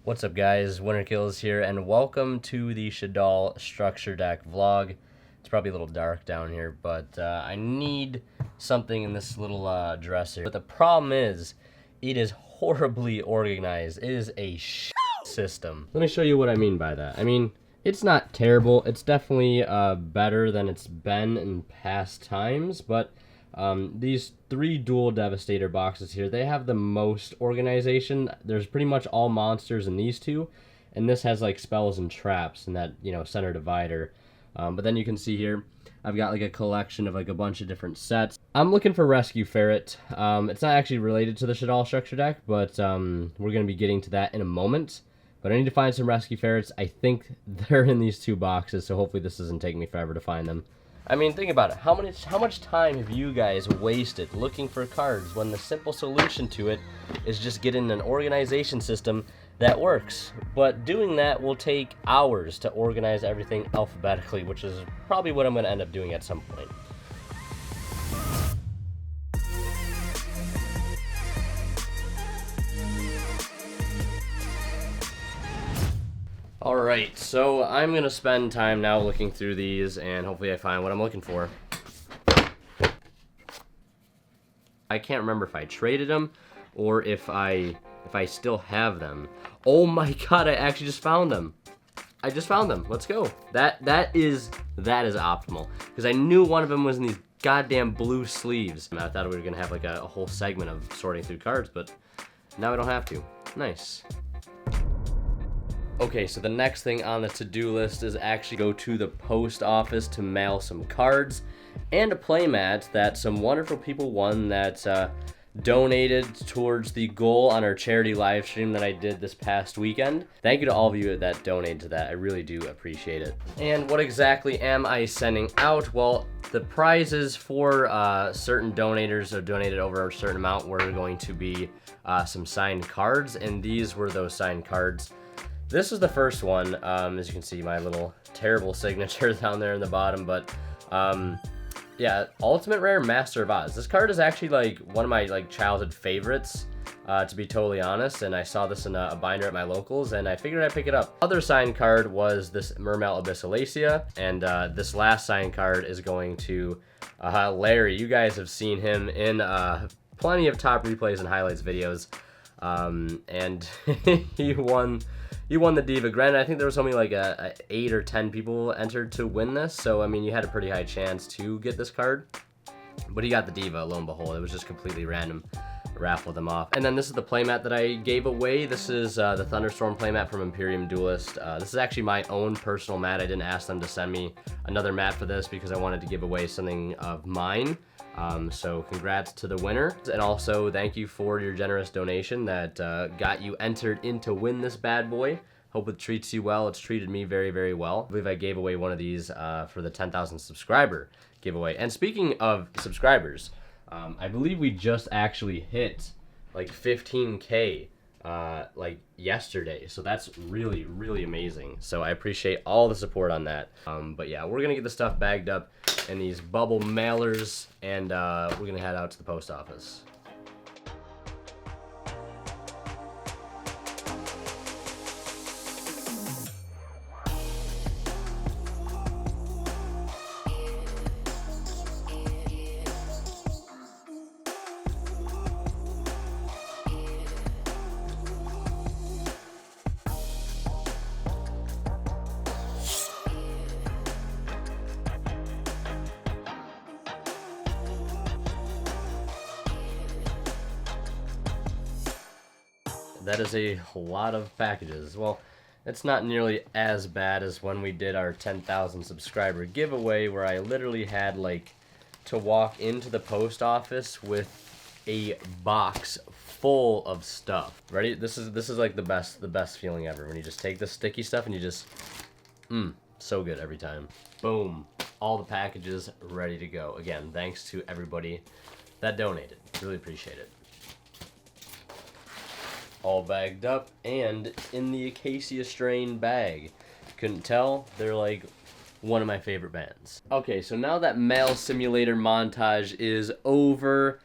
What's up, guys? Winter Kills here, and welcome to the Shaddoll structure deck vlog. It's probably a little dark down here, but I need something in this little dresser. But the problem is, it is horribly organized. It is a system. Let me show you what I mean by that. I mean, it's not terrible. It's definitely better than it's been in past times, but these three dual Devastator boxes here, they have the most organization. There's pretty much all monsters in these two, and this has like spells and traps in that, you know, center divider. But then you can see here, I've got like a collection of like a bunch of different sets. I'm looking for Rescue Ferret. It's not actually related to the Shaddoll structure deck, but we're going to be getting to that in a moment. But I need to find some Rescue Ferrets. I think they're in these two boxes, so hopefully this doesn't take me forever to find them. I mean, think about it. How much time have you guys wasted looking for cards when the simple solution to it is just getting an organization system that works? But doing that will take hours to organize everything alphabetically, which is probably what I'm going to end up doing at some point. Alright, so I'm going to spend time now looking through these, and hopefully I find what I'm looking for. I can't remember if I traded them, or if I still have them. Oh my god, I actually just found them. I just found them. Let's go. That is optimal, because I knew one of them was in these goddamn blue sleeves. I thought we were going to have like a whole segment of sorting through cards, but now we don't have to. Nice. Okay, so the next thing on the to-do list is actually go to the post office to mail some cards and a playmat that some wonderful people won that donated towards the goal on our charity live stream that I did this past weekend. Thank you to all of you that donated to that. I really do appreciate it. And what exactly am I sending out? Well, the prizes for certain donators who donated over a certain amount were going to be some signed cards, and these were those signed cards. This is the first one. As you can see, my little terrible signature down there in the bottom, but yeah, Ultimate Rare Master of Oz. This card is actually like one of my like childhood favorites, to be totally honest, and I saw this in a binder at my locals, and I figured I'd pick it up. Other signed card was this Mermail Abyssalacia, and this last signed card is going to Larry. You guys have seen him in plenty of top replays and highlights videos, and he won the Diva. Granted, I think there was only like 8 or 10 people entered to win this, so I mean, you had a pretty high chance to get this card. But he got the Diva, lo and behold. It was just completely random. Raffled them off. And then this is the playmat that I gave away. This is the Thunderstorm playmat from Imperium Duelist. This is actually my own personal mat. I didn't ask them to send me another mat for this because I wanted to give away something of mine. So congrats to the winner, and also thank you for your generous donation that got you entered in to win this bad boy. Hope it treats you well. It's treated me very, very well. I believe I gave away one of these for the 10,000 subscriber giveaway. And speaking of subscribers, I believe we just actually hit like 15K like yesterday, so that's really, really amazing. So I appreciate all the support on that. But yeah, we're gonna get the stuff bagged up in these bubble mailers, and we're gonna head out to the post office. That is a lot of packages. Well, it's not nearly as bad as when we did our 10,000 subscriber giveaway, where I literally had like to walk into the post office with a box full of stuff. Ready? This is like the best feeling ever, when you just take this sticky stuff and you just so good every time. Boom, all the packages ready to go. Again, thanks to everybody that donated. Really appreciate it. All bagged up and in the Acacia Strain bag. Couldn't tell? They're like one of my favorite bands. Okay, so now that Mail Simulator montage is over,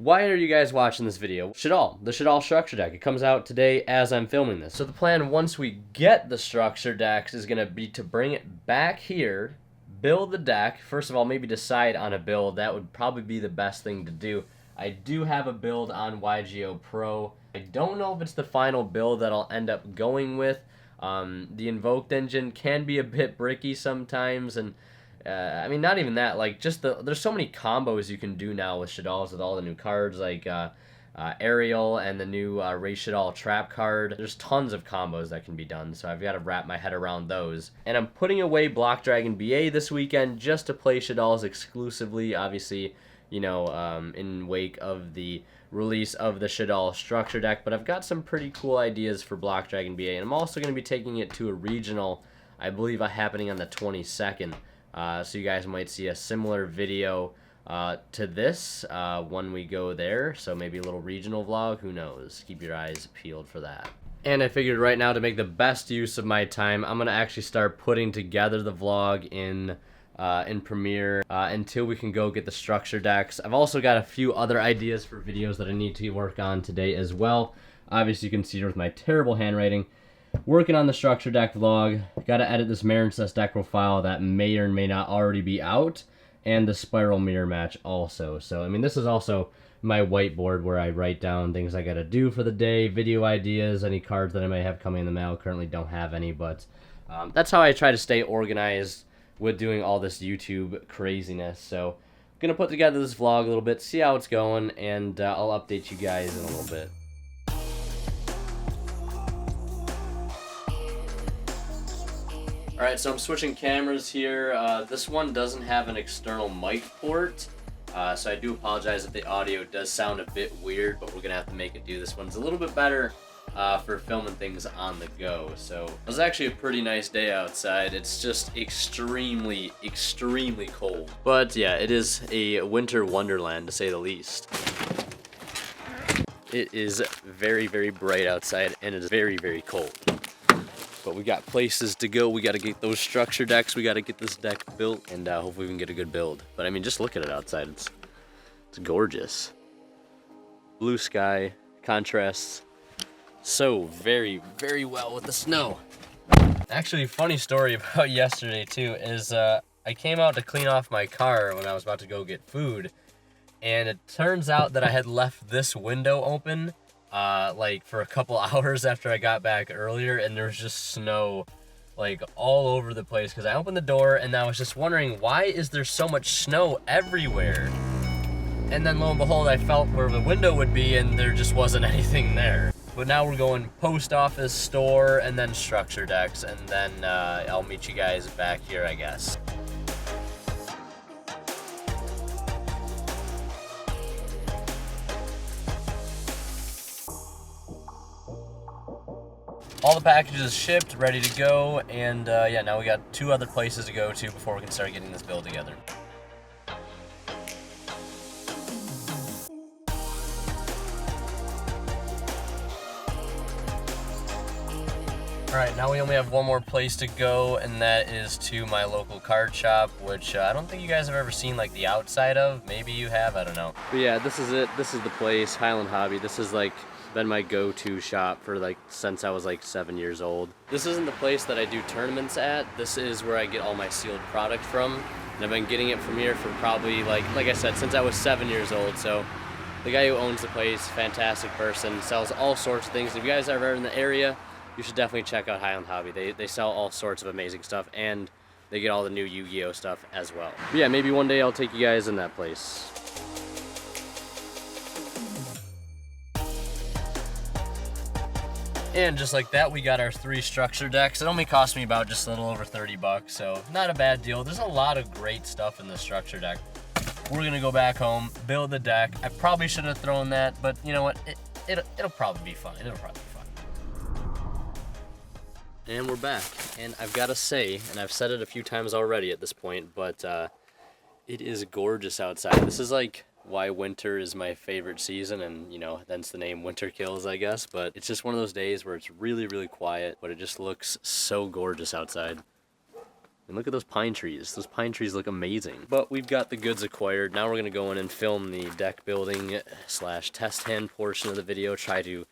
Why are you guys watching this video? Shaddoll, the Shaddoll structure deck. It comes out today as I'm filming this. So the plan once we get the structure decks is going to be to bring it back here, build the deck. First of all, maybe decide on a build. That would probably be the best thing to do. I do have a build on Yugioh Pro. I don't know if it's the final build that I'll end up going with. The Invoked engine can be a bit bricky sometimes, and I mean, not even that. Like, just there's so many combos you can do now with Shaddolls with all the new cards, like Ariel and the new Ray Shaddoll trap card. There's tons of combos that can be done, so I've got to wrap my head around those. And I'm putting away Block Dragon BA this weekend just to play Shaddolls exclusively, obviously, you know, in wake of the release of the Shaddoll structure deck. But I've got some pretty cool ideas for Block Dragon BA, and I'm also going to be taking it to a regional, I believe, happening on the 22nd. So you guys might see a similar video to this when we go there. So maybe a little regional vlog, who knows? Keep your eyes peeled for that. And I figured right now, to make the best use of my time, I'm gonna actually start putting together the vlog in Premiere until we can go get the structure decks. I've also got a few other ideas for videos that I need to work on today as well. Obviously you can see here with my terrible handwriting. Working on the structure deck vlog. Got to edit this Marincess deck profile that may or may not already be out, and the spiral mirror match also. So I mean, this is also my whiteboard where I write down things I got to do for the day, video ideas, any cards that I may have coming in the mail. Currently don't have any, but that's how I try to stay organized with doing all this YouTube craziness. So I'm gonna put together this vlog a little bit, see how it's going, and I'll update you guys in a little bit. Alright, so I'm switching cameras here. This one doesn't have an external mic port, so I do apologize if the audio does sound a bit weird, but we're going to have to make it do. This one's a little bit better for filming things on the go. So it was actually a pretty nice day outside. It's just extremely, extremely cold. But yeah, it is a winter wonderland, to say the least. It is very, very bright outside, and it is very, very cold. But we got places to go. We got to get those structure decks. We got to get this deck built, and hopefully we can get a good build. But I mean, just look at it outside. It's gorgeous. Blue sky contrasts so very, very well with the snow. Actually, funny story about yesterday too is I came out to clean off my car when I was about to go get food, and it turns out that I had left this window open like for a couple hours after I got back earlier, and there was just snow like all over the place because I opened the door and I was just wondering, why is there so much snow everywhere? And then lo and behold, I felt where the window would be and there just wasn't anything there. But now we're going post office, store, and then structure decks, and then I'll meet you guys back here, I guess. All the packages shipped, ready to go, and yeah, now we got 2 other places to go to before we can start getting this build together. Alright, now we only have one more place to go, and that is to my local card shop, which I don't think you guys have ever seen like the outside of. Maybe you have, I don't know. But yeah, this is it. This is the place, Highland Hobby. This is like been my go-to shop for like since I was like 7 years old. This isn't the place that I do tournaments at. This is where I get all my sealed product from, and I've been getting it from here for probably like I said, since I was 7 years old. So the guy who owns the place, fantastic person, sells all sorts of things. If you guys are ever in the area, you should definitely check out Highland Hobby. They sell all sorts of amazing stuff, and they get all the new Yu-Gi-Oh stuff as well. But yeah, maybe one day I'll take you guys in that place. And just like that, we got our 3 structure decks. It only cost me about just a little over 30 bucks, so not a bad deal. There's a lot of great stuff in the structure deck. We're gonna go back home, build the deck. I probably shouldn't have thrown that, but you know what? It'll probably be fine. It'll probably be fine. And we're back. And I've got to say, and I've said it a few times already at this point, but it is gorgeous outside. This is like why winter is my favorite season, and you know, hence the name Winter Kills, I guess. But it's just one of those days where it's really, really quiet, but it just looks so gorgeous outside. And look at those pine trees. Those pine trees look amazing. But we've got the goods acquired. Now we're going to go in and film the deck building / test hand portion of the video. Try to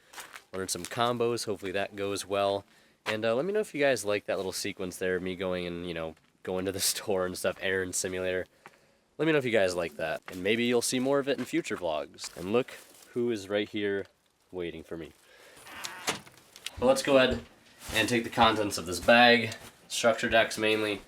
learn some combos. Hopefully that goes well. And let me know if you guys like that little sequence there. Me going and, you know, going to the store and stuff. Errand simulator. Let me know if you guys like that. And maybe you'll see more of it in future vlogs. And look who is right here waiting for me. Well, let's go ahead and take the contents of this bag. Structure decks mainly.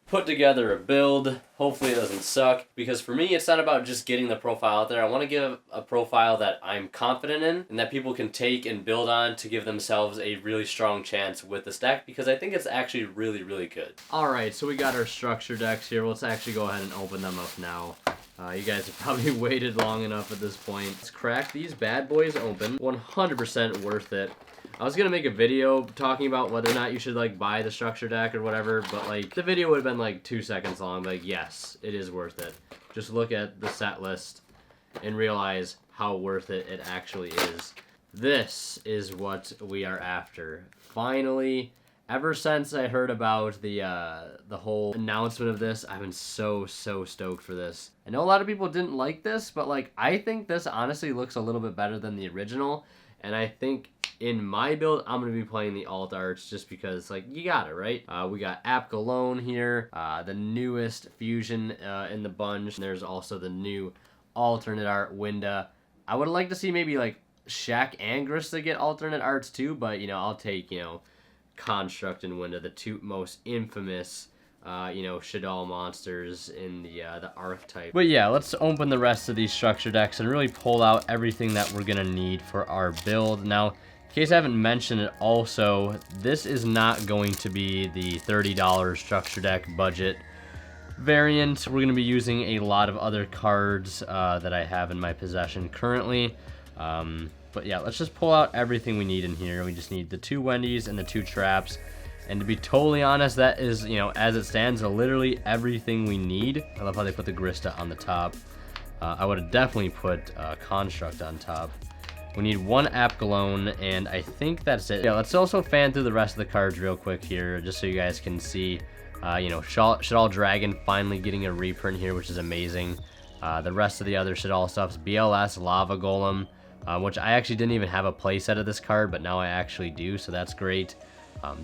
Put together a build. Hopefully it doesn't suck, because for me it's not about just getting the profile out there. I want to give a profile that I'm confident in and that people can take and build on to give themselves a really strong chance with this deck, because I think it's actually really, really good. Alright, so we got our structure decks here. Let's actually go ahead and open them up now. You guys have probably waited long enough at this point. Let's crack these bad boys open. 100% worth it. I was gonna make a video talking about whether or not you should like buy the structure deck or whatever, but like the video would have been like 2 seconds long. Like, yes, it is worth it. Just look at the set list and realize how worth it actually is. This is what we are after. Finally, ever since I heard about the whole announcement of this, I've been so stoked for this. I know a lot of people didn't like this, but like I think this honestly looks a little bit better than the original, and I think in my build, I'm going to be playing the alt arts just because, like, you got it, right? We got Apgalone here, the newest fusion in the bunch. And there's also the new alternate art Winda. I would like to see maybe, like, Shaq and Grista get alternate arts too, but, you know, I'll take, you know, Construct and Winda, the two most infamous you know, Shaddoll monsters in the archetype. But yeah, let's open the rest of these structure decks and really pull out everything that we're gonna need for our build. Now, in case I haven't mentioned it also, this is not going to be the $30 structure deck budget variant. We're gonna be using a lot of other cards that I have in my possession currently. But yeah, let's just pull out everything we need in here. We just need the 2 Wendy's and the 2 traps. And to be totally honest, that is, you know, as it stands, literally everything we need. I love how they put the Grista on the top. I would have definitely put Construct on top. We need 1 Apgalone, and I think that's it. Yeah, let's also fan through the rest of the cards real quick here, just so you guys can see. You know, Shaddoll Dragon finally getting a reprint here, which is amazing. The rest of the other Shaddoll stuff's BLS Lava Golem, which I actually didn't even have a playset of this card, but now I actually do, so that's great.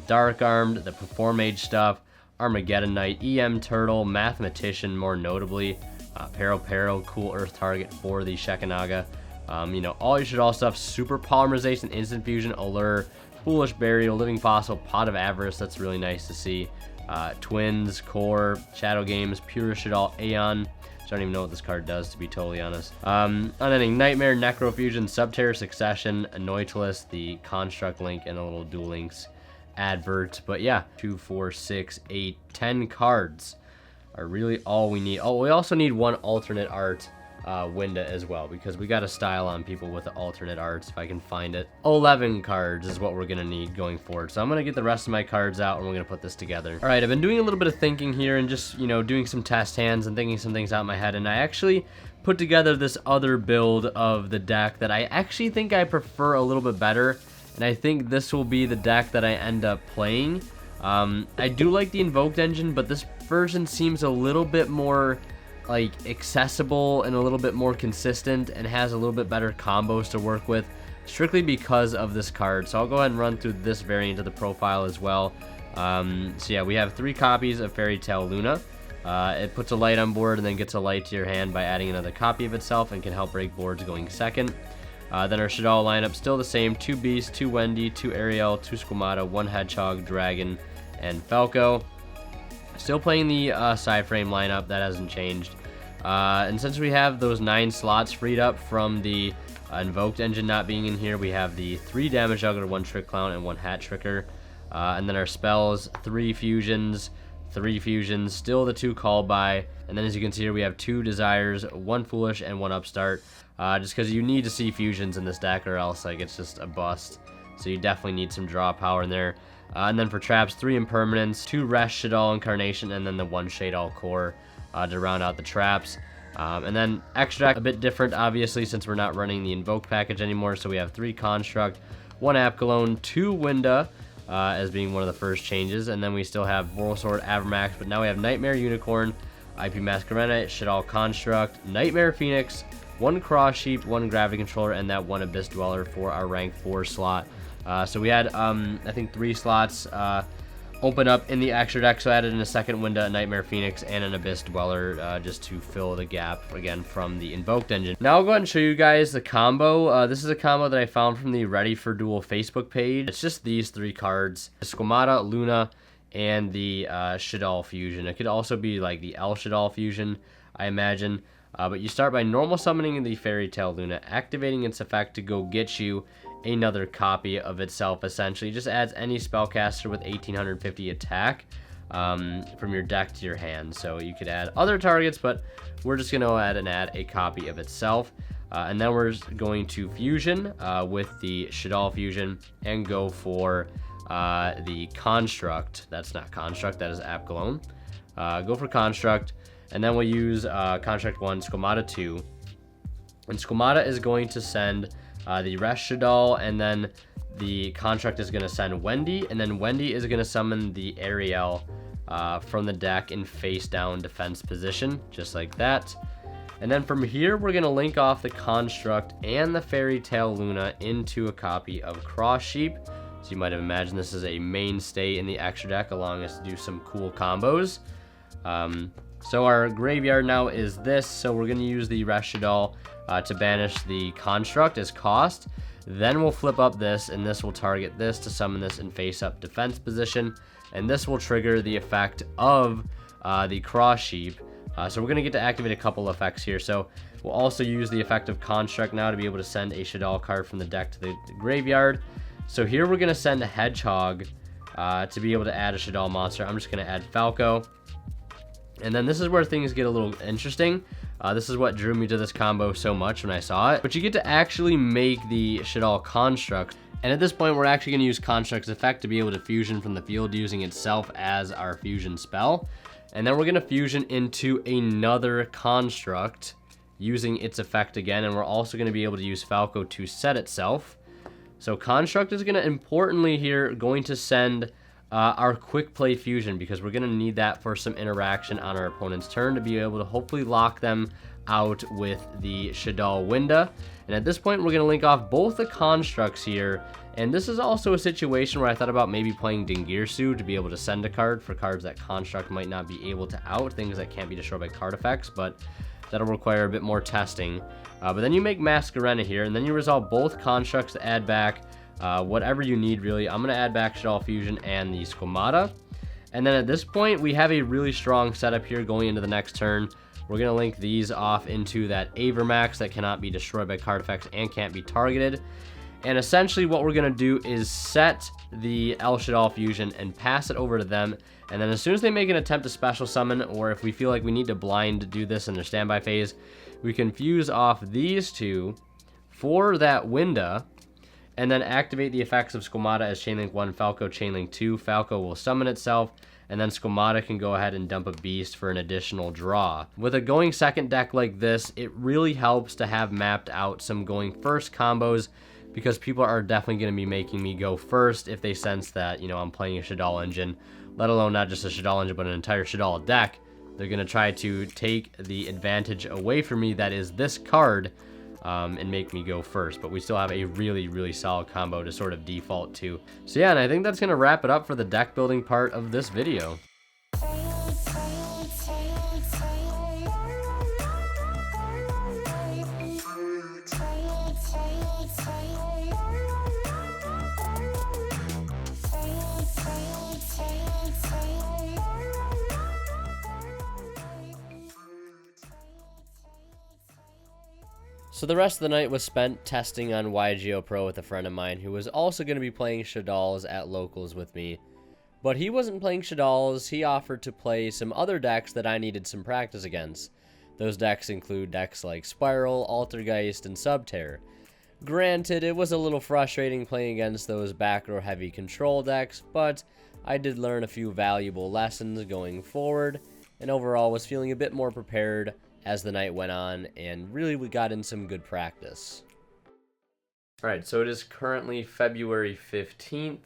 Dark Armed, the Perform Mage stuff, Armageddon Knight, EM Turtle, Mathematician more notably, Pero, cool Earth target for the Shekinaga. You know, all your Shaddoll stuff, Super Polymerization, Instant Fusion, Allure, Foolish Burial, Living Fossil, Pot of Avarice, that's really nice to see. Twins, Core, Shadow Games, Pure Shaddoll, Aeon. I don't even know what this card does, to be totally honest. Unending Nightmare, Necrofusion, Subterror Succession, Anoitless, the Construct Link, and a little Duel Links advert. But yeah, 2, 4, 6, 8, 10 cards are really all we need. Oh, we also need 1 alternate art Winda as well, because we got to style on people with the alternate arts if I can find it. 11 cards is what we're gonna need going forward, so I'm gonna get the rest of my cards out and we're gonna put this together. All right, I've been doing a little bit of thinking here and just, you know, doing some test hands and thinking some things out in my head, and I actually put together this other build of the deck that I actually think I prefer a little bit better, and I think this will be the deck that I end up playing. I do like the Invoked engine, but this version seems a little bit more like accessible and a little bit more consistent and has a little bit better combos to work with, strictly because of this card. So I'll go ahead and run through this variant of the profile as well. So yeah, we have 3 copies of Fairy Tale Luna. It puts a light on board and then gets a light to your hand by adding another copy of itself and can help break boards going second. Then our Shaddoll lineup still the same: 2 Beasts, 2 Wendy, 2 Ariel, 2 Squamata, 1 Hedgehog, Dragon, and Falco. Still playing the side frame lineup, that hasn't changed. And since we have those 9 slots freed up from the Invoked engine not being in here, we have the 3 Damage Juggler, 1 Trick Clown, and 1 Hat Tricker. And then our spells, 3 fusions, still the 2 Call By. And then as you can see here, we have 2 Desires, 1 Foolish, and 1 Upstart. Just because you need to see fusions in this deck, or else like it's just a bust. So you definitely need some draw power in there. And then for traps, 3 Impermanence, 2 Resh Shaddoll Incarnation, and then the 1 Shaddoll Core to round out the traps. And then extract, a bit different obviously since we're not running the Invoke package anymore. So we have 3 Construct, 1 Apgalone, 2 Winda, as being one of the first changes. And then we still have Moral Sword, Avermax, but now we have Nightmare Unicorn, IP Masquerena, Shaddoll Construct, Nightmare Phoenix, 1 Cross Sheep, 1 Gravity Controller, and that 1 Abyss Dweller for our rank 4 slot. So we had, I think, 3 slots open up in the extra deck, so I added in a second window, a Nightmare Phoenix and an Abyss Dweller, just to fill the gap, again, from the Invoked engine. Now I'll go ahead and show you guys the combo. This is a combo that I found from the Ready for Duel Facebook page. It's just these 3 cards, the Squamata, Luna, and the Shaddoll Fusion. It could also be like the El Shaddoll Fusion, I imagine. But you start by normal summoning the Fairy Tale Luna, activating its effect to go get you another copy of itself, essentially. It just adds any spellcaster with 1850 attack from your deck to your hand. So you could add other targets, but we're just going to add a copy of itself. And then we're going to fusion with the Shaddoll Fusion and go for the Construct. That's not Construct, that is Apgalone. Go for Construct, and then we'll use Construct 1, Squamata 2. And Squamata is going to send the rest Shaddoll, and then the Construct is going to send Wendy, and then Wendy is going to summon the Ariel from the deck in face down defense position, just like that. And then from here, we're going to link off the Construct and the Fairy Tale Luna into a copy of Cross Sheep. So you might have imagined this is a mainstay in the extra deck, allowing us to do some cool combos. So our graveyard now is this, so we're going to use the rest Shaddoll to banish the Construct as cost. Then we'll flip up this, and this will target this to summon this in face-up defense position, and this will trigger the effect of the Cross Sheep. So we're going to get to activate a couple effects here. So we'll also use the effect of Construct now to be able to send a Shaddoll card from the deck to the graveyard. So here we're going to send a Hedgehog to be able to add a Shaddoll monster. I'm just going to add Falco. And then this is where things get a little interesting. This is what drew me to this combo so much when I saw it. But you get to actually make the Shaddoll Construct. And at this point, we're actually going to use Construct's effect to be able to fusion from the field using itself as our fusion spell. And then we're going to fusion into another Construct using its effect again. And we're also going to be able to use Falco to set itself. So Construct is going to, importantly here, going to send our quick play fusion, because we're going to need that for some interaction on our opponent's turn to be able to hopefully lock them out with the Shaddoll Winda. And at this point, we're going to link off both the Constructs here. And this is also a situation where I thought about maybe playing Dingirsu to be able to send a card for cards that Construct might not be able to out, things that can't be destroyed by card effects, but that'll require a bit more testing. But then you make Masquerena here, and then you resolve both Constructs to add back whatever you need, really. I'm going to add back Shaddoll Fusion and the Squamata. And then at this point, we have a really strong setup here going into the next turn. We're going to link these off into that Avermax that cannot be destroyed by card effects and can't be targeted. And essentially what we're going to do is set the El Shaddoll Fusion and pass it over to them. And then as soon as they make an attempt to special summon, or if we feel like we need to blind do this in their standby phase, we can fuse off these two for that Winda, and then activate the effects of Squamata as Chainlink 1, Falco Chainlink 2. Falco will summon itself, and then Squamata can go ahead and dump a beast for an additional draw. With a going second deck like this, it really helps to have mapped out some going first combos, because people are definitely going to be making me go first if they sense that, you know, I'm playing a Shaddoll engine, let alone not just a Shaddoll engine, but an entire Shaddoll deck. They're going to try to take the advantage away from me, that is this card, and make me go first. But we still have a really, really solid combo to sort of default to. So yeah, and I think that's going to wrap it up for the deck building part of this video. So the rest of the night was spent testing on Yugioh Pro with a friend of mine who was also going to be playing Shaddolls at locals with me. But he wasn't playing Shaddolls, he offered to play some other decks that I needed some practice against. Those decks include decks like Spiral, Altergeist, and Subterror. Granted, it was a little frustrating playing against those back row heavy control decks, but I did learn a few valuable lessons going forward, and overall was feeling a bit more prepared as the night went on, and really we got in some good practice. Alright, so it is currently February 15th.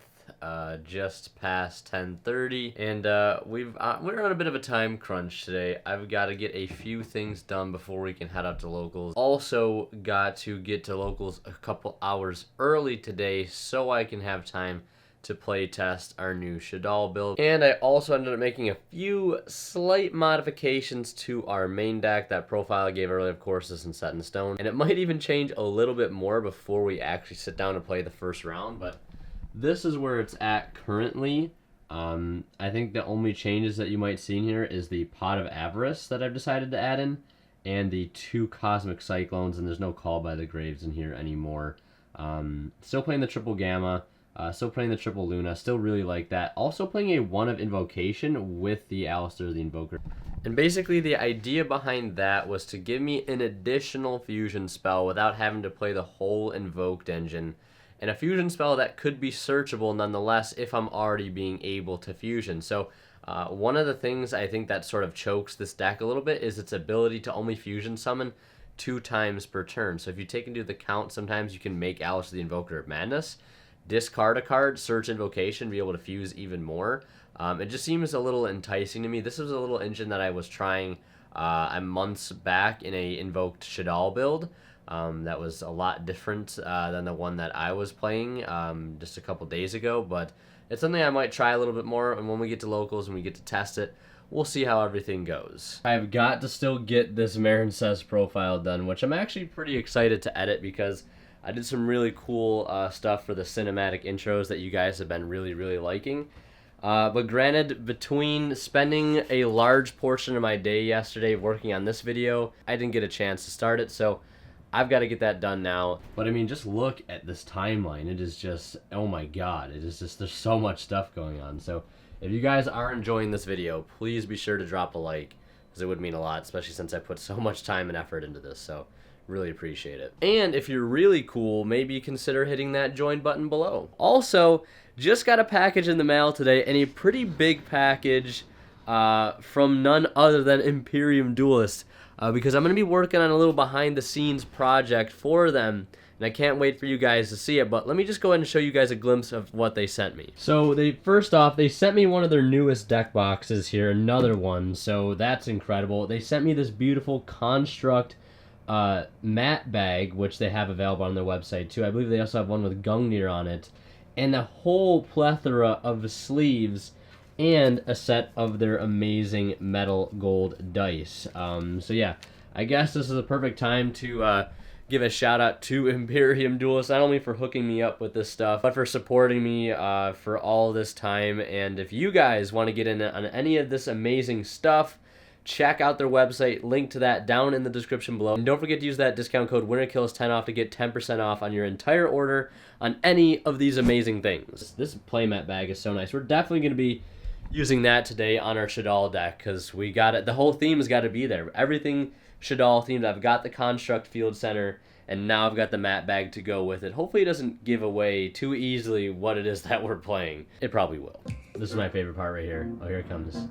just past 10:30, and we're on a bit of a time crunch today. I've got to get a few things done before we can head out to locals. Also got to get to locals a couple hours early today so I can have time to play test our new Shaddoll build. And I also ended up making a few slight modifications to our main deck. That profile I gave earlier, of course, isn't set in stone, and it might even change a little bit more before we actually sit down and play the first round, but this is where it's at currently. I think the only changes that you might see in here is the Pot of Avarice that I've decided to add in, and the 2 Cosmic Cyclones, and there's no Call by the Graves in here anymore. Still playing the triple Gamma, still playing the triple Luna, still really like that. Also playing a 1 of Invocation with the Alistair the Invoker. And basically the idea behind that was to give me an additional fusion spell without having to play the whole Invoked engine. And a fusion spell that could be searchable nonetheless if I'm already being able to fusion. So one of the things I think that sort of chokes this deck a little bit is its ability to only fusion summon 2 times per turn. So if you take into the count, sometimes you can make Alice the Invoker of Madness, discard a card, search Invocation, be able to fuse even more. It just seems a little enticing to me. This was a little engine that I was trying months back in a invoked Shaddoll build. That was a lot different than the one that I was playing just a couple days ago, but it's something I might try a little bit more, and when we get to locals and we get to test it, we'll see how everything goes. I've got to still get this Marin Says profile done, which I'm actually pretty excited to edit because I did some really cool stuff for the cinematic intros that you guys have been really, really liking. But granted, between spending a large portion of my day yesterday working on this video, I didn't get a chance to start it, so I've got to get that done now. But I mean, just look at this timeline. It is just, oh my god, it is just, there's so much stuff going on. So if you guys are enjoying this video, please be sure to drop a like, because it would mean a lot, especially since I put so much time and effort into this. So really appreciate it. And if you're really cool, maybe consider hitting that join button below. Also, just got a package in the mail today, and a pretty big package from none other than Imperium Duelist, because I'm going to be working on a little behind-the-scenes project for them, and I can't wait for you guys to see it. But let me just go ahead and show you guys a glimpse of what they sent me. So first off, they sent me one of their newest deck boxes here, another one, so that's incredible. They sent me this beautiful Construct mat bag, which they have available on their website too. I believe they also have one with Gungnir on it, and a whole plethora of sleeves and a set of their amazing metal gold dice. So yeah, I guess this is a perfect time to give a shout out to Imperium Duelist, not only for hooking me up with this stuff, but for supporting me for all this time. And if you guys want to get in on any of this amazing stuff, check out their website, link to that down in the description below. And don't forget to use that discount code WinterKills10 off to get 10% off on your entire order on any of these amazing things. This playmat bag is so nice. We're definitely going to be using that today on our Shaddoll deck, because we got it. The whole theme has got to be there. Everything Shaddoll themed. I've got the Construct Field Center, and now I've got the mat bag to go with it. Hopefully it doesn't give away too easily what it is that we're playing. It probably will. This is my favorite part right here. Oh, here it comes.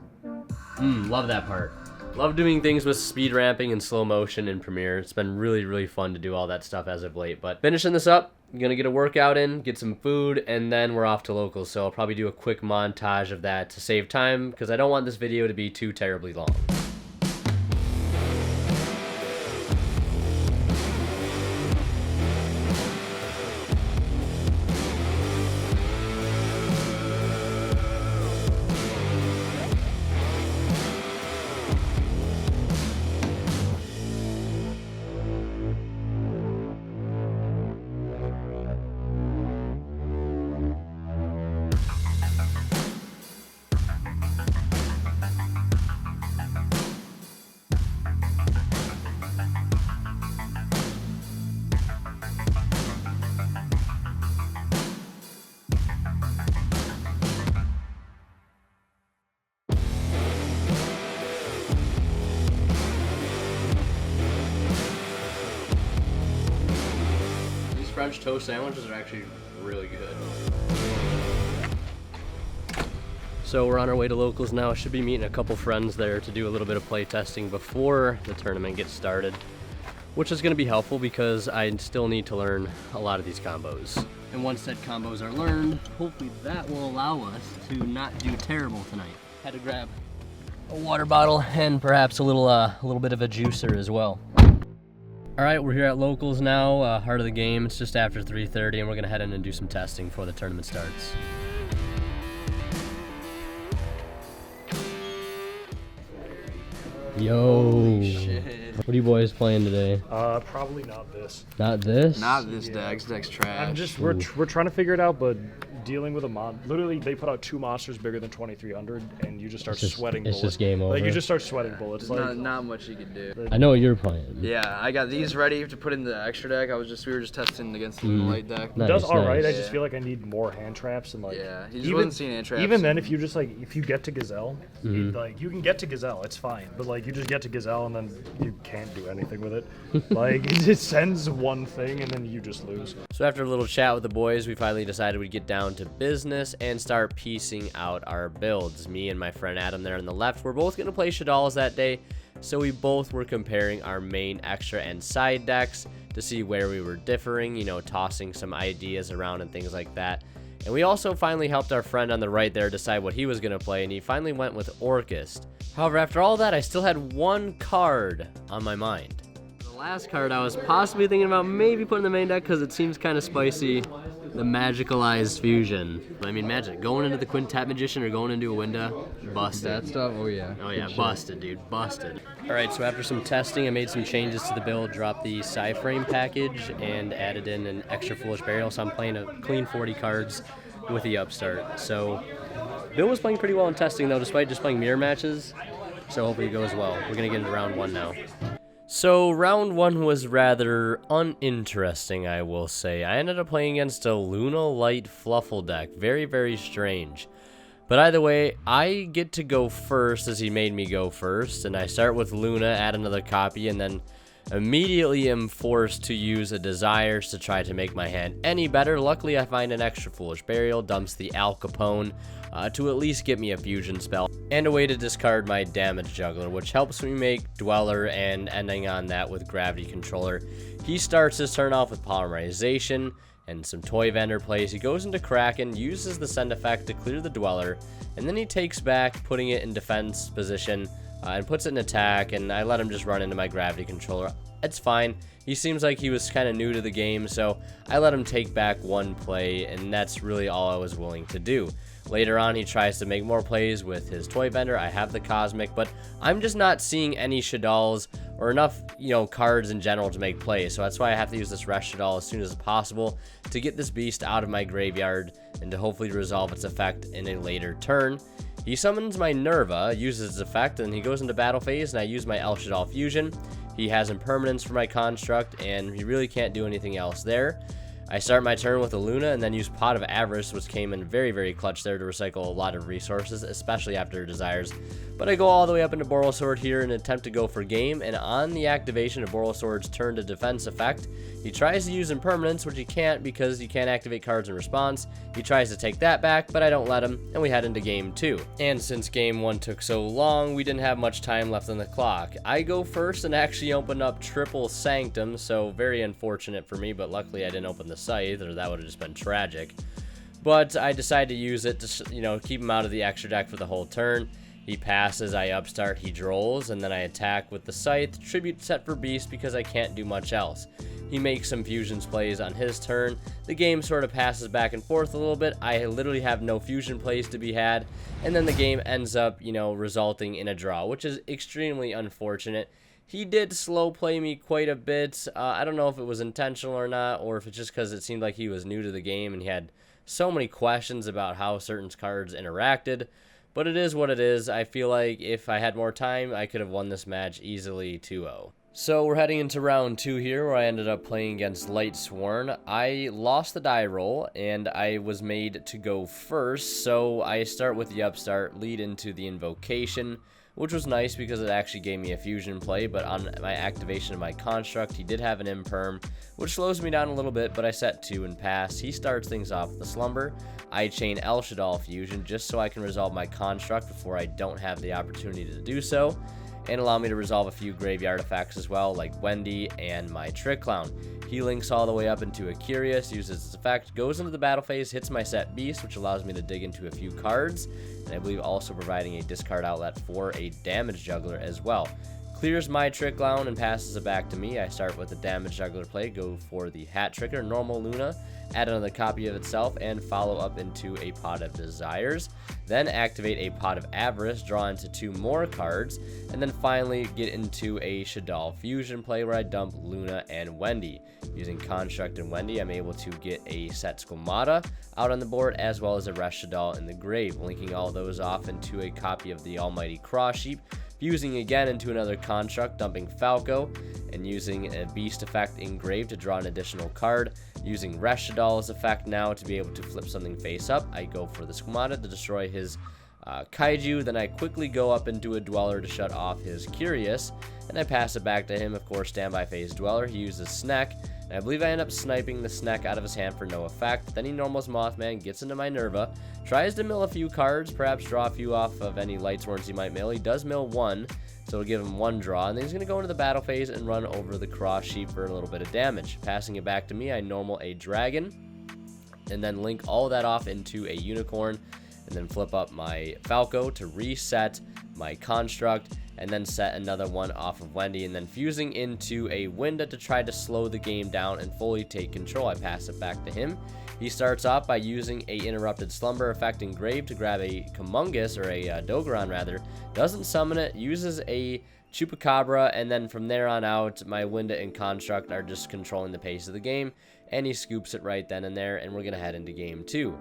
Love that part. Love doing things with speed ramping and slow motion in Premiere. It's been really, really fun to do all that stuff as of late. But finishing this up, I'm going to get a workout in, get some food, and then we're off to locals. So I'll probably do a quick montage of that to save time, because I don't want this video to be too terribly long. French toast sandwiches are actually really good. So we're on our way to locals now. I should be meeting a couple friends there to do a little bit of play testing before the tournament gets started, which is going to be helpful because I still need to learn a lot of these combos. And once said combos are learned, hopefully that will allow us to not do terrible tonight. Had to grab a water bottle and perhaps a little bit of a juicer as well. All right, we're here at Locals now, heart of the game. It's just after 3:30, and we're gonna head in and do some testing before the tournament starts. Yo, holy shit. What are you boys playing today? Probably not this. Not this? Not this deck. This deck's trash. We're trying to figure it out, but dealing with a literally they put out 2 monsters bigger than 2300, and you just start sweating bullets. It's just game over. Like you just start sweating bullets. There's Like not much you can do. I know what you're playing. Yeah, I got these ready to put in the extra deck. We were just testing against the light deck. Nice, it does all right. nice. I just feel like I need more hand traps and like. Yeah, he just wasn't seeing hand traps. Even then, if you just if you get to Gazelle, like you can get to Gazelle, it's fine. But like you just get to Gazelle and then you can't do anything with it. Like it sends one thing and then you just lose. So after a little chat with the boys, we finally decided we'd get down to business and start piecing out our builds. Me and my friend Adam there on the left, we're both going to play Shaddolls that day, so we both were comparing our main, extra, and side decks to see where we were differing, you know, tossing some ideas around and things like that. And we also finally helped our friend on the right there decide what he was going to play, and he finally went with Orchist. However, after all that, I still had one card on my mind. The last card I was possibly thinking about maybe putting in the main deck because it seems kind of spicy. The Magicalized Fusion. I mean, magic. Going into the Quintet Magician or going into a window, busted. That stuff? Oh, yeah. Oh, yeah, busted, dude. Busted. All right, so after some testing, I made some changes to the build, dropped the Frame package, and added in an extra Foolish Burial, so I'm playing a clean 40 cards with the Upstart. So, Bill was playing pretty well in testing, though, despite just playing mirror matches, so hopefully it goes well. We're going to get into round 1 now. So round 1 was rather uninteresting, I will say. I ended up playing against a Luna Light Fluffle deck. Very, very strange. But either way, I get to go first as he made me go first. And I start with Luna, add another copy, and then immediately am forced to use a Desires to try to make my hand any better. Luckily, I find an extra Foolish Burial, dumps the Al Capone to at least get me a fusion spell, and a way to discard my Damage Juggler, which helps me make Dweller, and ending on that with Gravity Controller. He starts his turn off with Polymerization and some Toy Vendor plays. He goes into Kraken, uses the Send effect to clear the Dweller, and then he takes back, putting it in defense position, and puts it in attack, and I let him just run into my Gravity Controller. It's fine. He seems like he was kind of new to the game, so I let him take back one play, and that's really all I was willing to do. Later on, he tries to make more plays with his Toy Vendor. I have the Cosmic, but I'm just not seeing any Shaddolls or enough, cards in general to make plays. So that's why I have to use this Rest Shaddoll as soon as possible to get this beast out of my graveyard and to hopefully resolve its effect in a later turn. He summons my Nerva, uses its effect, and he goes into battle phase, and I use my El Shaddoll Fusion. He has impermanence for my construct, and he really can't do anything else there. I start my turn with a Luna and then use Pot of Avarice, which came in very, very clutch there to recycle a lot of resources, especially after Desires. But I go all the way up into Borrelsword here in an attempt to go for game, and on the activation of Borrelsword's turn to defense effect, he tries to use Impermanence, which he can't because he can't activate cards in response. He tries to take that back, but I don't let him, and we head into game 2. And since game 1 took so long, we didn't have much time left on the clock. I go first and actually open up Triple Sanctum, so very unfortunate for me, but luckily I didn't open the Scythe, or that would have just been tragic. But I decide to use it to, keep him out of the extra deck for the whole turn. He passes, I upstart, he drolls, and then I attack with the Scythe, tribute set for Beast because I can't do much else. He makes some fusions plays on his turn. The game sort of passes back and forth a little bit. I literally have no fusion plays to be had, and then the game ends up, resulting in a draw, which is extremely unfortunate. He did slow play me quite a bit. I don't know if it was intentional or not, or if it's just because it seemed like he was new to the game and he had so many questions about how certain cards interacted. But it is what it is. I feel like if I had more time, I could have won this match easily 2-0. So we're heading into round 2 here, where I ended up playing against Light Sworn. I lost the die roll, and I was made to go first, so I start with the upstart, lead into the invocation, which was nice because it actually gave me a fusion play, but on my activation of my construct, he did have an imperm, which slows me down a little bit, but I set 2 and pass. He starts things off with the slumber. I chain El Shaddoll Fusion just so I can resolve my construct before I don't have the opportunity to do so. and allow me to resolve a few graveyard effects as well, like Wendy and my Trick Clown. He links all the way up into a Curious, uses its effect, goes into the battle phase, hits my set Beast, which allows me to dig into a few cards, and I believe also providing a discard outlet for a Damage Juggler as well. Clears my Trick Clown and passes it back to me. I start with the Damage Juggler play, go for the Hat Tricker, normal Luna, add another copy of itself, and follow up into a Pot of Desires. Then activate a Pot of Avarice, draw into 2 more cards, and then finally get into a Shaddoll Fusion play where I dump Luna and Wendy. Using Construct and Wendy, I'm able to get a set Squamata out on the board, as well as a Rest Shaddoll in the grave, linking all those off into a copy of the Almighty Cross Sheep, fusing again into another Construct, dumping Falco, and using a Beast effect in grave to draw an additional card. Using Rest Shaddoll's effect now to be able to flip something face up, I go for the Squamata to destroy his Kaiju, then I quickly go up into a Dweller to shut off his Curious, and I pass it back to him. Of course, standby phase Dweller, he uses Snack, and I believe I end up sniping the Snack out of his hand for no effect. Then he normals Mothman, gets into my Nerva, tries to mill a few cards, perhaps draw a few off of any Light Swords he might mill. He does mill 1, so it'll give him 1 draw, and then he's going to go into the battle phase and run over the Cross Sheep for a little bit of damage. Passing it back to me, I normal a Dragon, and then link all that off into a Unicorn, and then flip up my Falco to reset my Construct, and then set another one off of Wendy, and then fusing into a Winda to try to slow the game down and fully take control. I pass it back to him. He starts off by using a Interrupted Slumber effect in grave to grab a Kumungus, or a Dogoran rather, doesn't summon it, uses a Chupacabra, and then from there on out, my Winda and Construct are just controlling the pace of the game, and he scoops it right then and there, and we're going to head into game 2.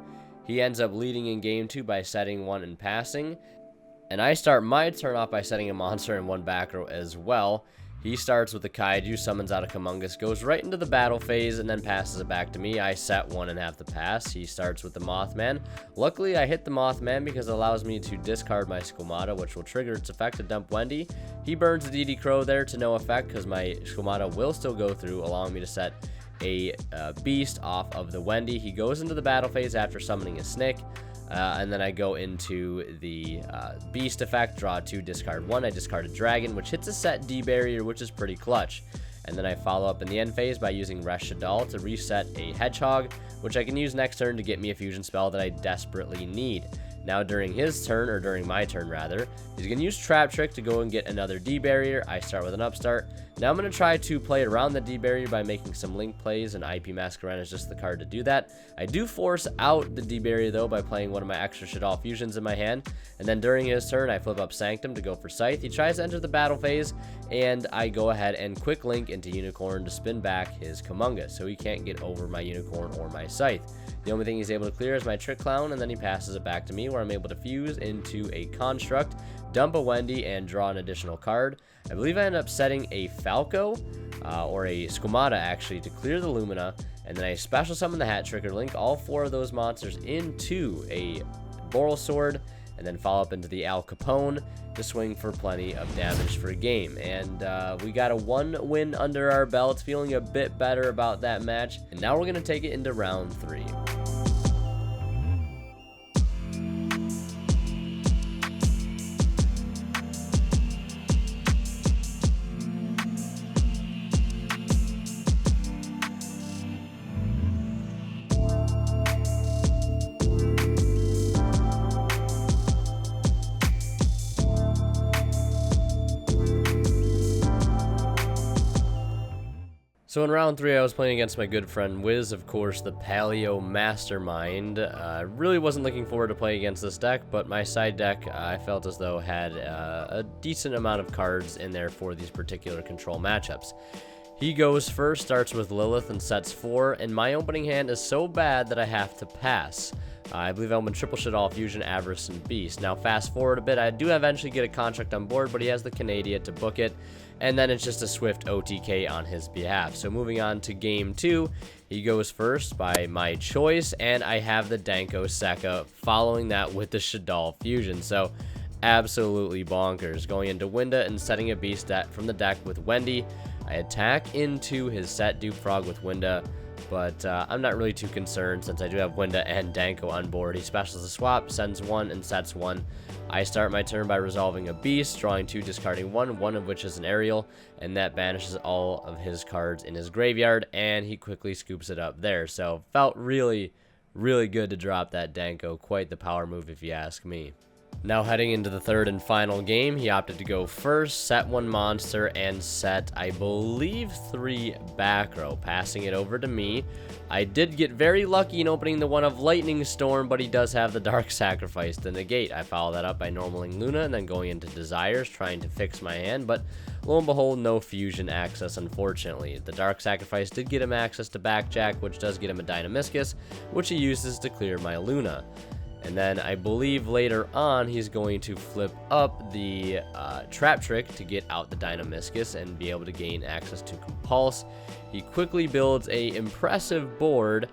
He ends up leading in game 2 by setting 1 and passing, and I start my turn off by setting a monster in 1 back row as well. He starts with the Kaiju, summons out a Kumungus, goes right into the battle phase, and then passes it back to me. I set 1 and have to pass. He starts with the Mothman. Luckily, I hit the Mothman because it allows me to discard my Squamata, which will trigger its effect to dump Wendy. He burns the DD Crow there to no effect because my Squamata will still go through, allowing me to set a Beast off of the Wendy. He goes into the battle phase after summoning a Snake. And then I go into the Beast effect, draw 2, discard 1. I discard a Dragon, which hits a set D barrier, which is pretty clutch. And then I follow up in the end phase by using Rest Shaddoll to reset a Hedgehog, which I can use next turn to get me a fusion spell that I desperately need. Now during his turn, or during my turn rather, he's going to use Trap Trick to go and get another D barrier. I start with an Upstart. Now I'm going to try to play around the D barrier by making some Link plays, and IP Masquerade is just the card to do that. I do force out the D barrier though by playing one of my extra Shaddoll fusions in my hand, and then during his turn I flip up Sanctum to go for Scythe. He tries to enter the battle phase, and I go ahead and quick link into Unicorn to spin back his Kumungus, so he can't get over my Unicorn or my Scythe. The only thing he's able to clear is my Trick Clown, and then he passes it back to me where I'm able to fuse into a Construct, dump a Wendy, and draw an additional card. I believe I end up setting a Falco, or a Squamata actually, to clear the Lumina, and then I special summon the Hat Tricker, link all 4 of those monsters into a Boral Sword, and then follow up into the Al Capone to swing for plenty of damage for a game. And we got a 1 win under our belts, feeling a bit better about that match, and now we're going to take it into round 3. So in round 3, I was playing against my good friend Wiz, of course, the Paleo Mastermind. Really wasn't looking forward to playing against this deck, but my side deck, I felt as though had a decent amount of cards in there for these particular control matchups. He goes first, starts with Lilith and sets 4, and my opening hand is so bad that I have to pass. I believe I went Triple Shaddoll Fusion, Avarice, and Beast. Now fast forward a bit, I do eventually get a Construct on board, but he has the Canadian to book it, and then it's just a swift OTK on his behalf. So moving on to game 2, he goes first by my choice, and I have the Danko Sekka following that with the Shaddoll Fusion. So absolutely bonkers. Going into Winda and setting a Beast from the deck with Wendy. I attack into his set Duke Frog with Winda, But I'm not really too concerned since I do have Winda and Danko on board. He specials a swap, sends one, and sets one. I start my turn by resolving a beast, drawing 2, discarding 1, one of which is an aerial, and that banishes all of his cards in his graveyard, and he quickly scoops it up there. So felt really, really good to drop that Danko. Quite the power move if you ask me. Now heading into the third and final game, he opted to go first, set 1 monster, and set, I believe, 3 back row, passing it over to me. I did get very lucky in opening the one of Lightning Storm, but he does have the Dark Sacrifice to negate. I follow that up by normaling Luna and then going into Desires, trying to fix my hand, but lo and behold, no fusion access, unfortunately. The Dark Sacrifice did get him access to Backjack, which does get him a Dynamiscus, which he uses to clear my Luna. And then I believe later on he's going to flip up the Trap Trick to get out the Dynamiscus and be able to gain access to Compulse. He quickly builds a impressive board,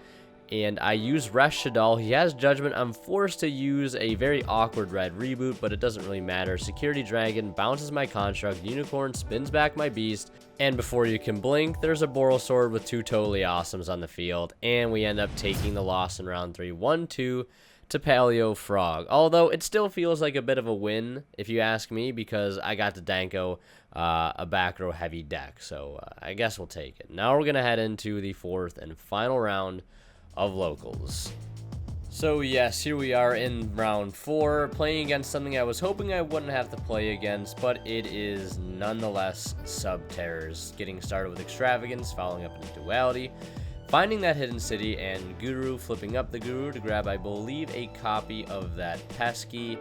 and I use Rest Shaddoll. He has Judgment. I'm forced to use a very awkward red reboot, but it doesn't really matter. Security Dragon bounces my Construct, Unicorn spins back my Beast, and before you can blink, there's a Boral Sword with 2 totally awesomes on the field, and we end up taking the loss in round 3, 1-2. To Paleo Frog, although it still feels like a bit of a win if you ask me, because I got to Danko a back row heavy deck, so I guess we'll take it. Now we're gonna head into the 4th and final round of locals. So yes, here we are in round 4, playing against something I was hoping I wouldn't have to play against, but it is nonetheless Subterrors. Getting started with Extravagance, following up into Duality, finding that hidden city, and Guru, flipping up the Guru to grab, I believe, a copy of that pesky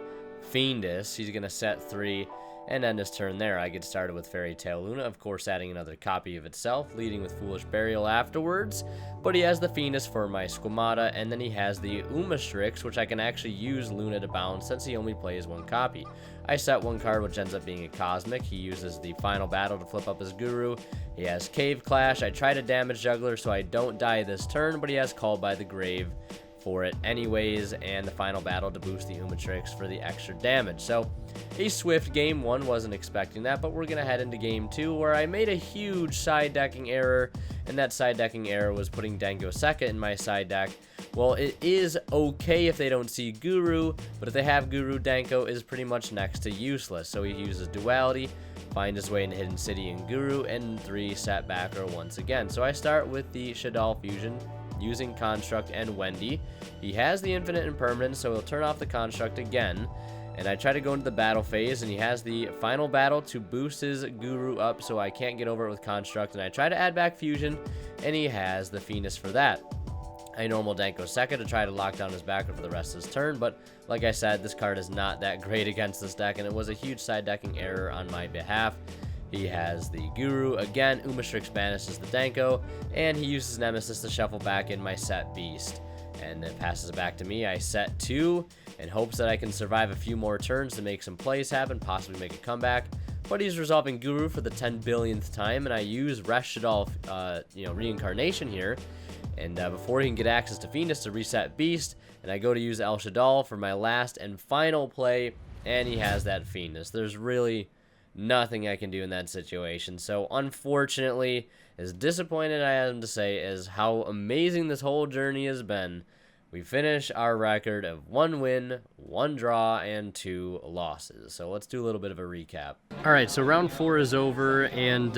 Fiendus. He's going to set 3 and end his turn there. I get started with Fairy Tail Luna, of course adding another copy of itself, leading with Foolish Burial afterwards. But he has the Fiendus for my Squamata, and then he has the Umastrix, which I can actually use Luna to bounce since he only plays 1 copy. I set 1 card, which ends up being a Cosmic. He uses the Final Battle to flip up his Guru. He has Cave Clash. I try to damage Juggler so I don't die this turn, but he has Called by the Grave for it anyways, and the Final Battle to boost the Umatrix for the extra damage. So a swift game 1, wasn't expecting that, but we're gonna head into game 2, where I made a huge side decking error, and that side decking error was putting Dango second in my side deck. Well, it is okay if they don't see Guru, but if they have Guru, Danko is pretty much next to useless. So he uses Duality, find his way into Hidden City and Guru, and 3 set back row once again. So I start with the Shaddoll Fusion, using Construct and Wendy. He has the Infinite Impermanence, so he'll turn off the Construct again. And I try to go into the battle phase, and he has the Final Battle to boost his Guru up, so I can't get over it with Construct. And I try to add back Fusion, and he has the Fiendus for that. I normal Danko second to try to lock down his backer for the rest of his turn, but like I said, this card is not that great against this deck, and it was a huge side decking error on my behalf. He has the Guru again, Umastrix banishes the Danko, and he uses Nemesis to shuffle back in my set Beast. And it passes it back to me. I set 2 in hopes that I can survive a few more turns to make some plays happen, possibly make a comeback. But he's resolving Guru for the 10 billionth time, and I use Rest Shaddoll, Reincarnation here. And before he can get access to Fiendus to reset Beast, and I go to use El Shaddoll for my last and final play, and he has that Fiendus. There's really nothing I can do in that situation. So unfortunately, as disappointed I am to say is how amazing this whole journey has been, we finish our record of 1 win, 1 draw, and 2 losses. So let's do a little bit of a recap. All right, so round 4 is over, and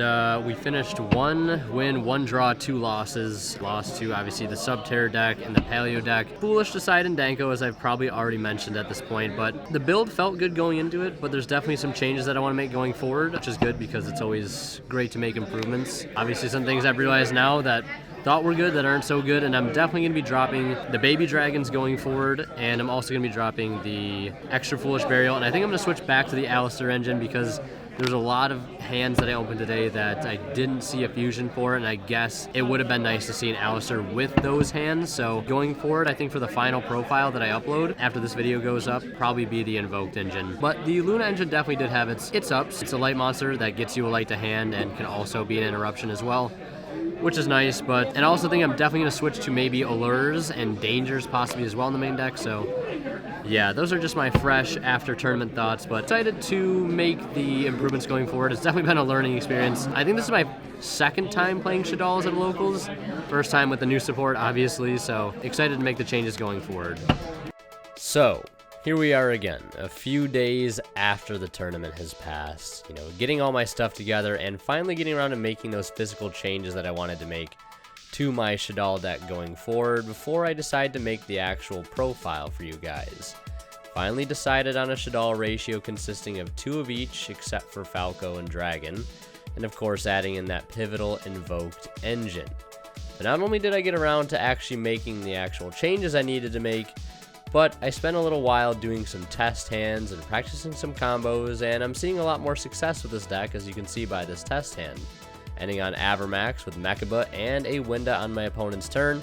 we finished 1 win, 1 draw, 2 losses. Lost to, obviously, the Subterror deck and the Paleo deck. Foolish to side in Danko, as I've probably already mentioned at this point, but the build felt good going into it, but there's definitely some changes that I want to make going forward, which is good because it's always great to make improvements. Obviously, some things I've realized now that thought were good that aren't so good, and I'm definitely going to be dropping the baby dragons going forward, and I'm also going to be dropping the extra Foolish Burial, and I think I'm going to switch back to the Alistair engine because there's a lot of hands that I opened today that I didn't see a fusion for, and I guess it would have been nice to see an Alistair with those hands. So going forward, I think for the final profile that I upload after this video goes up, probably be the Invoked engine. But the Luna engine definitely did have its ups. It's a light monster that gets you a light to hand and can also be an interruption as well, which is nice. And I also think I'm definitely going to switch to maybe Allures and Dangers possibly as well in the main deck. So yeah, those are just my fresh after tournament thoughts, but excited to make the improvements going forward. It's definitely been a learning experience. I think this is my second time playing Shaddolls at locals. First time with the new support, obviously, so excited to make the changes going forward. So, here we are again, a few days after the tournament has passed, you know, getting all my stuff together and finally getting around to making those physical changes that I wanted to make to my Shaddoll deck going forward before I decide to make the actual profile for you guys. Finally decided on a Shaddoll ratio consisting of 2 of each except for Falco and Dragon, and of course adding in that pivotal invoked engine. But not only did I get around to actually making the actual changes I needed to make, but I spent a little while doing some test hands and practicing some combos, and I'm seeing a lot more success with this deck, as you can see by this test hand. Ending on Avermax with Mechaba and a Winda on my opponent's turn.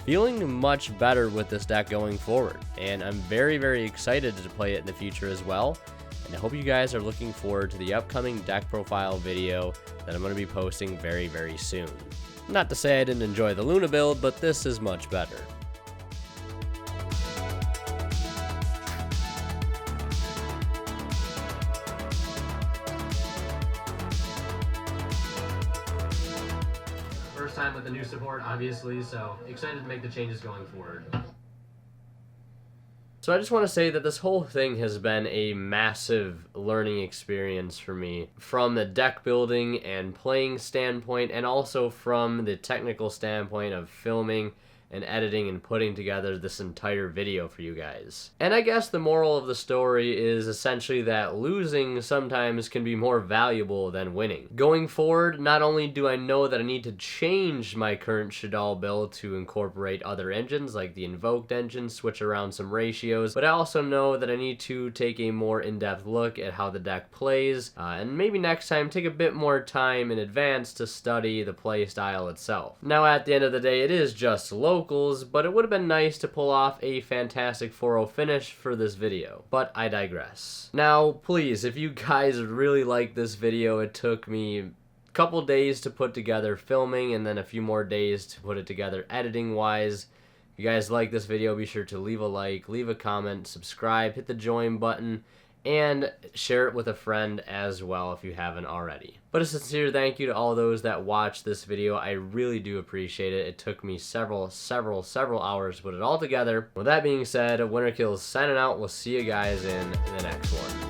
Feeling much better with this deck going forward, and I'm very, very excited to play it in the future as well. And I hope you guys are looking forward to the upcoming deck profile video that I'm going to be posting very, very soon. Not to say I didn't enjoy the Luna build, but this is much better. First time with the new support, obviously, so excited to make the changes going forward. So I just want to say that this whole thing has been a massive learning experience for me, from the deck building and playing standpoint, and also from the technical standpoint of filming and editing and putting together this entire video for you guys. And I guess the moral of the story is essentially that losing sometimes can be more valuable than winning. Going forward, not only do I know that I need to change my current Shaddoll build to incorporate other engines like the invoked engine, switch around some ratios, but I also know that I need to take a more in-depth look at how the deck plays, and maybe next time take a bit more time in advance to study the play style itself. Now at the end of the day, it is just locals, but it would have been nice to pull off a fantastic 4-0 finish for this video, but I digress. Now please, if you guys really like this video, it took me a couple days to put together filming and then a few more days to put it together editing wise. If you guys like this video, be sure to leave a like, leave a comment, subscribe, hit the join button, and share it with a friend as well if you haven't already. But a sincere thank you to all those that watched this video. I really do appreciate it. It took me several hours to put it all together. With that being said, Winter Kills signing out. We'll see you guys in the next one.